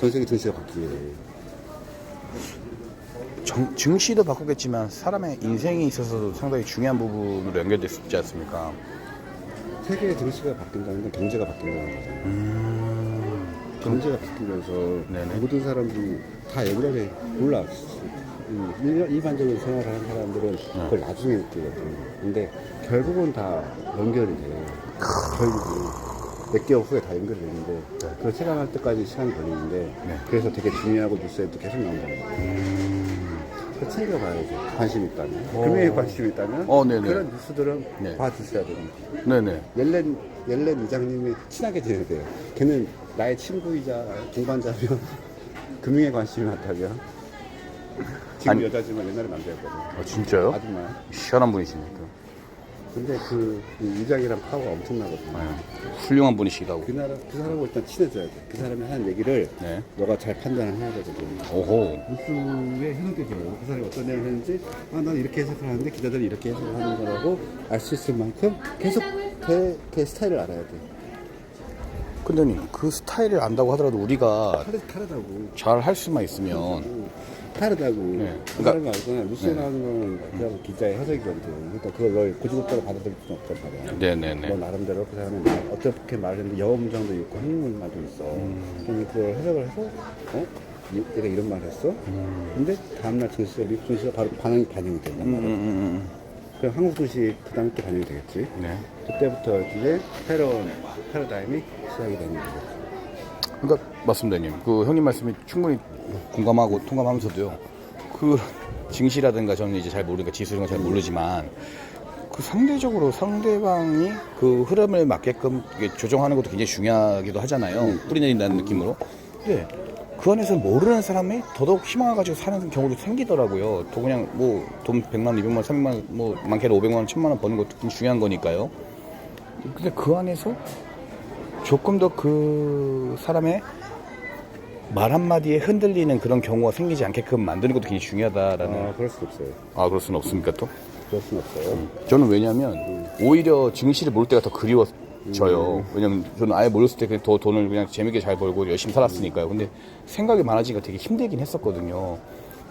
전 세계 증시가 바뀌게 돼. 증시도 바꾸겠지만 사람의 인생에 있어서도 상당히 중요한 부분으로 연결될 수 있지 않습니까? 세계의 증시가 바뀐다는 건 경제가 바뀐다는 거잖아요. 경제가 바뀌면서 네네. 모든 사람들이 다 연결해. 몰라. 일반적으로 생활하는 사람들은 그걸 나중에 느끼거든. 근데 결국은 다 연결이 돼. 결국은. 몇 개월 후에 다 연결이 되는데 그걸 체감할 때까지 시간이 걸리는데 그래서 되게 중요하고 뉴스에도 계속 나온다는 거예요. 그 챙겨봐야지. 관심 있다면. 금융에 관심 있다면 네네. 그런 뉴스들은 네. 봐주셔야 됩니다. 네네. 옐렌 이장님이 친하게 지내세요. 걔는 나의 친구이자 동반자면 금융에 관심이 많다면 지금 아니, 여자지만 옛날에 남자였거든. 진짜요? 아줌마. 희한한 분이시니까. 근데 그 이장이랑 파워가 엄청나거든요. 훌륭한 분이시기도 하고. 그 사람하고 일단 친해져야 돼. 그 사람이 하는 얘기를 네. 너가 잘 판단을 해야 되거든. 오호. 뉴스에 해석되죠. 그 사람이 어떤 내용을 했는지, 난 이렇게 해석을 하는데 기자들이 이렇게 해석을 하는 거라고 알 수 있을 만큼 계속 걔 스타일을 알아야 돼. 근데 그 스타일을 안다고 하더라도 우리가 다르다고. 잘 할 수만 있으면 다르다고. 네. 그 사람이 알거나 뉴스에 나오는 거는 그냥 기자의 해석이거든. 그러니까 그걸 너 고지고대로 받아들일 수는 없단 말이야. 네네네. 너 나름대로 그 사람이 어떻게 말했는데 영어 문장도 있고 한국말 말도 있어. 그러면 그걸 해석을 해서 얘가 이런 말 했어. 근데 다음날 증시가 미국 증시가 바로 반영이 된단 말이야. 그럼 한국 증시 그 다음에 또 반영이 되겠지. 네. 그때부터 이제 새로운 패러다임이 시작이 되는 거죠. 그러니까 맞습니다, 형님. 그 형님 말씀이 충분히 공감하고 통감하면서도요. 그 증시라든가 저는 이제 잘 모르니까 지수 이런 거 잘 모르지만 그 상대적으로 상대방이 그 흐름을 맞게끔 이게 조정하는 것도 굉장히 중요하기도 하잖아요. 뿌리내린다는 느낌으로. 근데 그 안에서 모르는 사람이 더더욱 희망을 가지고 사는 경우도 생기더라고요. 또 그냥 뭐 돈 100만 원, 200만 원, 300만 원, 뭐 많게는 500만 원, 1000만 원 버는 것도 굉장히 중요한 거니까요. 근데 그 안에서 조금 더 그 사람의 말 한마디에 흔들리는 그런 경우가 생기지 않게끔 만드는 것도 굉장히 중요하다라는. 그럴 수 없어요. 그럴 수는 없습니까 또? 그럴 수는 없어요. 저는 왜냐면 오히려 증시를 모를 때가 더 그리워져요. 왜냐면 저는 아예 몰랐을 때 그냥 더 돈을 그냥 재밌게 잘 벌고 열심히 살았으니까요. 근데 생각이 많아지니까 되게 힘들긴 했었거든요.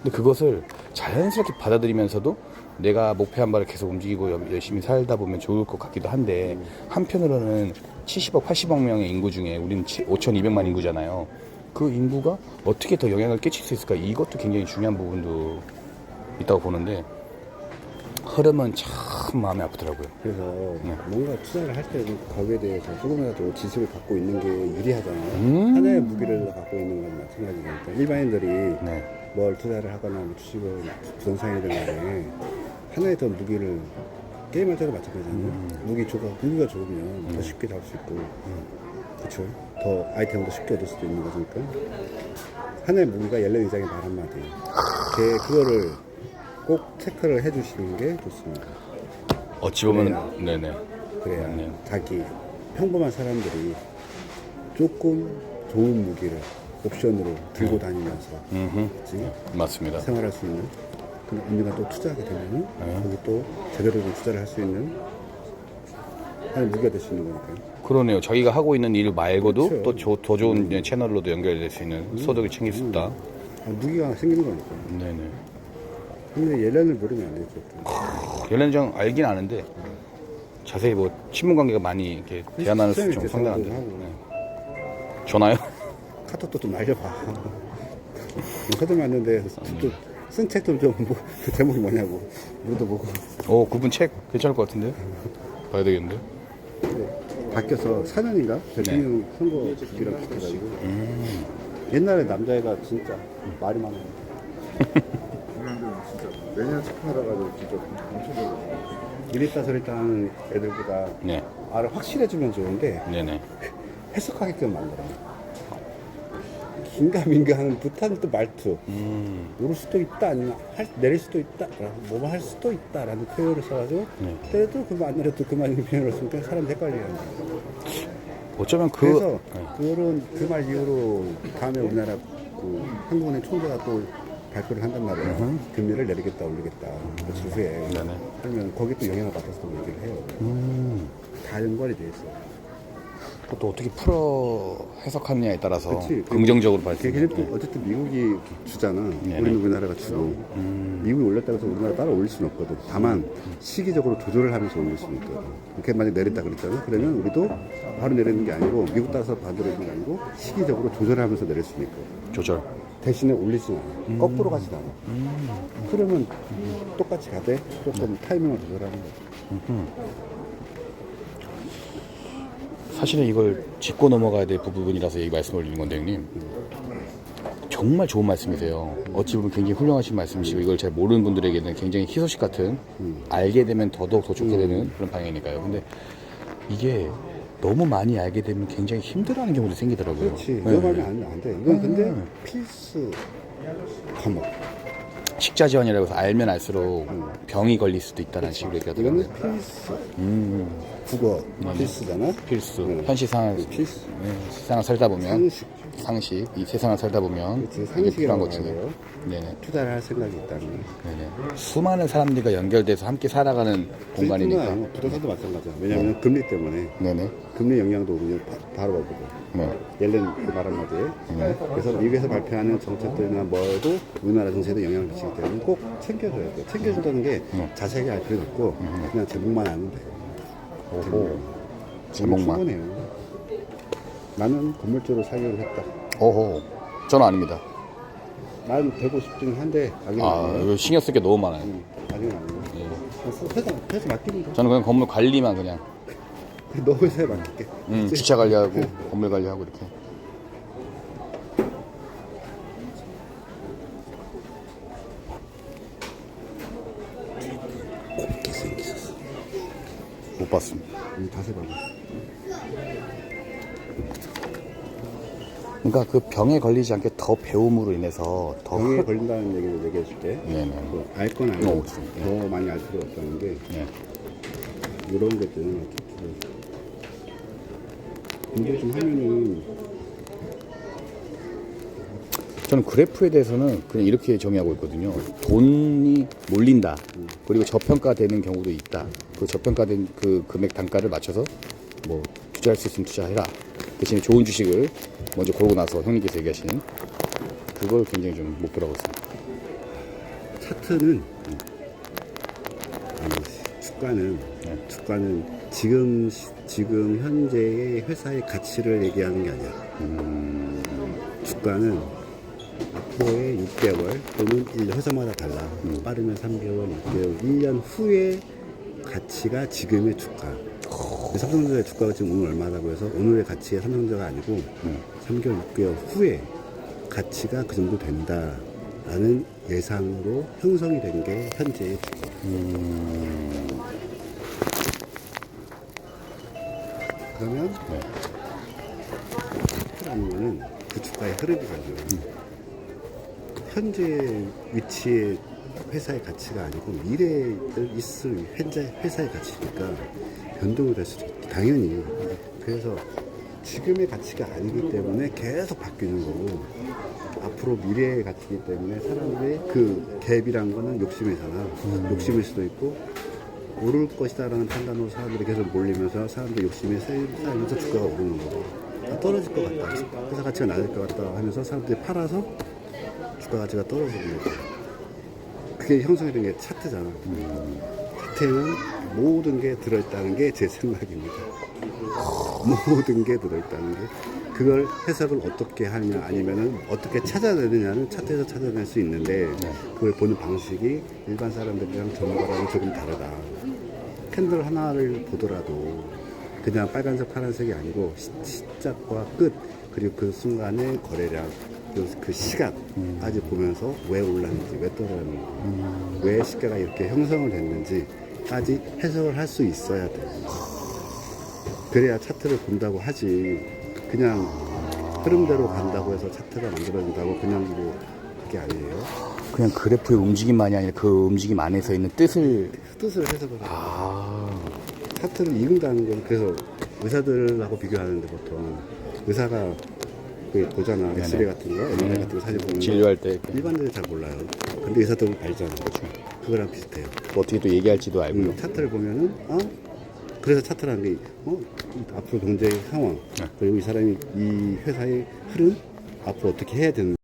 근데 그것을 자연스럽게 받아들이면서도 내가 목표한 바를 계속 움직이고 열심히 살다 보면 좋을 것 같기도 한데 한편으로는 70억, 80억 명의 인구 중에 우리는 5,200만 인구잖아요. 그 인구가 어떻게 더 영향을 끼칠 수 있을까? 이것도 굉장히 중요한 부분도 있다고 보는데 흐름은 참 마음이 아프더라고요. 그래서 뭔가 투자를 할 때는 거기에 대해서 조금이라도 지식을 갖고 있는 게 유리하잖아요. 하나의 무기를 갖고 있는 건 마찬가지니까 일반인들이 뭘 투자를 하거나 뭐 주식을 부동산이든 간에 하나의 더 무기를 게임할 때도 마찬가지잖아요. 무기가 좋으면 더 쉽게 잡을 수 있고 그렇죠. 더 아이템도 쉽게 얻을 수도 있는 거니까 하나의 무기가 옐렌 이장의 말 한마디 그거를 꼭 체크를 해주시는 게 좋습니다. 어찌 보면 네네. 그래야 자기 평범한 사람들이 조금 좋은 무기를 옵션으로 들고 다니면서 그치? 맞습니다. 생활할 수 있는 그럼 언젠가 또 투자하게 되면 거기 또 제대로 된 투자를 할 수 있는 하나의 무기가 될 수 있는 거니까요. 그러네요. 자기가 하고 있는 일 말고도 그렇죠. 또 더 좋은 채널로도 연결될 수 있는 소득을 챙길 수 있다. 무기가 생기는 거니까. 네네. 근데 옐렌을 모르면 안 되죠. 옐렌장 알긴 아는데 자세히 뭐 친분 관계가 많이 이렇게 대화하는 수 좀 상당한데. 전화요? 카톡도 좀 날려봐. 카톡 왔는데 또 쓴 책도 좀 그 제목이 뭐냐고 물어보고. 그분 책 괜찮을 것 같은데 봐야 되겠는데. 바뀌어서 4년인가 대통령 선거 주기랑 비슷해가지고 옛날에 남자애가 진짜 말이 많아요. 진짜 매년 체크하다가도 진짜 엄청 이랬다 저랬다 하는 애들보다 말을 확실해주면 좋은데 해석하게끔 만들어요. 긴가민가 하는 듯한 또 말투 오를 수도 있다 아니면 내릴 수도 있다 뭐뭐 할 수도 있다 라는 표현을 써가지고 때려도 그만 안 내려도 그만인 표현을 쓰니까 사람이 헷갈려요. 어쩌면 그래서 그 말 이후로 다음에 우리나라 한국은행 총재가 또 발표를 한단 말이에요. 금리를 내리겠다 올리겠다 며칠 후에 그러면 거기 또 영향을 받아서 또 얘기를 해요. 다 연관이 돼 있어요. 또 어떻게 풀어 해석하느냐에 따라서 그치. 긍정적으로 걔네 발전해요. 또 어쨌든 미국이 주잖아. 네네. 우리는 우리나라가 주고. 미국이 올렸다고 해서 우리나라 따라 올릴 수는 없거든. 다만 시기적으로 조절을 하면서 올릴 수는 있거든. 이렇게 만약 내렸다 그랬잖아. 그러면 우리도 바로 내리는 게 아니고 미국 따라서 바로 내리는 게 아니고 시기적으로 조절하면서 내릴 수는 있거든. 조절. 대신에 올리진 않아. 거꾸로 가진 않아. 그러면 똑같이 가되 조금 타이밍을 조절하는 거지. 사실은 이걸 짚고 넘어가야 될 부분이라서 이 말씀을 드리는 건데 형님, 정말 좋은 말씀이세요. 어찌 보면 굉장히 훌륭하신 말씀이시고 이걸 잘 모르는 분들에게는 굉장히 희소식 같은, 알게 되면 더더욱 더 좋게 되는 그런 방향이니까요. 근데 이게 너무 많이 알게 되면 굉장히 힘들어하는 경우도 생기더라고요. 그렇지. 네. 너무 하면 안 돼. 이건 근데 필수 과목. 식자지원이라고 해서 알면 알수록 병이 걸릴 수도 있다는 식으로 얘기하더라고요. 이거는 필수. 국어 필수잖아. 필수. 네. 현 세상을, 필수. 세상을 살다 보면 상식. 상식, 이 세상을 살다 보면 그렇지. 이게 상식이라고 필요한 봐야 거지. 돼요. 네네. 투자를 할 생각이 있다면. 네네. 수많은 사람들과 연결돼서 함께 살아가는 공간이니까. 아니고 부동산도 마찬가지야. 왜냐하면 금리 때문에 네네. 금리 영향도 우리 바로 오거든. 네. 옐렌 그 말 한마디에. 그래서 미국에서 발표하는 정책들이나 뭐도 우리나라 정책에 영향을 미치기 때문에 꼭 챙겨줘야 돼. 챙겨준다는 게 자세하게 알 필요는 없고 그냥 제목만 알면 돼. 오호. 제목만. 충분해요. 나는 건물주로 살려고 했다. 오호. 저는 아닙니다. 난 되고 싶긴 한데 아직은 아, 아니에요. 이거 신경 쓸 게 너무 많아요. 아직은 아니에요. 예. 회사 맡기는 거. 저는 그냥 건물 관리만 그냥, 너 회사에 맡길게. 주차 관리하고, 건물 관리하고 이렇게. 곱게 생기셨어. 못 봤습니다. 자세 봐봐. 그러니까 그 병에 걸리지 않게 더 배움으로 인해서 더 병에 걸린다는 얘기를 얘기해 줄게. 네네. 알 건 알고 있습니다. 더 많이 알 필요 없다는 게 네. 이런 것들은 공부 좀 하면은 저는 그래프에 대해서는 그냥 이렇게 정의하고 있거든요. 돈이 몰린다. 그리고 저평가되는 경우도 있다. 그 저평가된 그 금액 단가를 맞춰서 뭐 투자할 수 있으면 투자해라. 대신에 좋은 주식을 먼저 고르고 나서 형님께서 얘기하신 그걸 굉장히 좀 목표로 하고 있습니다. 차트는 아니 주가는 주가는 지금 현재의 회사의 가치를 얘기하는 게 아니야. 주가는 앞으로의 6개월 또는 회사마다 달라. 빠르면 3개월, 6개월, 1년 후의 가치가 지금의 주가. 삼성전자의 주가가 지금 오늘 얼마라고 해서 오늘의 가치의 삼성전자가 아니고 3개월, 6개월 후에 가치가 그 정도 된다라는 예상으로 형성이 된 게 현재의 주가. 그러면 차트라는 거는 그 주가의 흐름이거든요. 현재 위치의 회사의 가치가 아니고 미래에 있을 현재 회사의 가치니까 변동이 될 수도 있다. 당연히. 그래서 지금의 가치가 아니기 때문에 계속 바뀌는 거고 앞으로 미래의 가치이기 때문에 사람들의 그 갭이란 거는 욕심이잖아. 욕심일 수도 있고 오를 것이다라는 판단으로 사람들이 계속 몰리면서 사람들이 욕심에 쌓이면서 주가가 오르는 거고 떨어질 것 같다. 회사 가치가 낮을 것 같다 하면서 사람들이 팔아서 주가 가치가 떨어지는 거고 그게 형성이 된 게 차트잖아. 차트에는 모든 게 들어있다는 게 제 생각입니다. 모든 게 들어있다는 게 그걸 해석을 어떻게 하느냐 아니면은 어떻게 찾아내느냐는 차트에서 찾아낼 수 있는데 그걸 보는 방식이 일반 사람들이랑 전문가랑은 조금 다르다. 캔들 하나를 보더라도 그냥 빨간색 파란색이 아니고 시작과 끝 그리고 그 순간의 거래량 그 시간까지 보면서 왜 올랐는지 왜 떨어졌는지 왜 시가가 이렇게 형성을 됐는지까지 해석을 할 수 있어야 돼. 그래야 차트를 본다고 하지 그냥 흐름대로 간다고 해서 차트가 만들어진다고 그냥 뭐 그게 아니에요. 그냥 그래프의 움직임만이 아니라 그 움직임 안에서 있는 뜻을 해석을 해요. 차트를 읽는다는 건 그래서 의사들하고 비교하는데 보통 의사가 그 보잖아. 엑스레이 같은 거, MRI 같은 거 사진 보면 진료할 때 일반인들은 잘 몰라요. 근데 의사들은 알잖아. 그거랑 비슷해요. 어떻게 또 얘기할지도 알고요. 차트를 보면은 그래서 차트라는 게 앞으로 경제 상황, 그리고 이 사람이 이 회사의 흐름, 앞으로 어떻게 해야 되는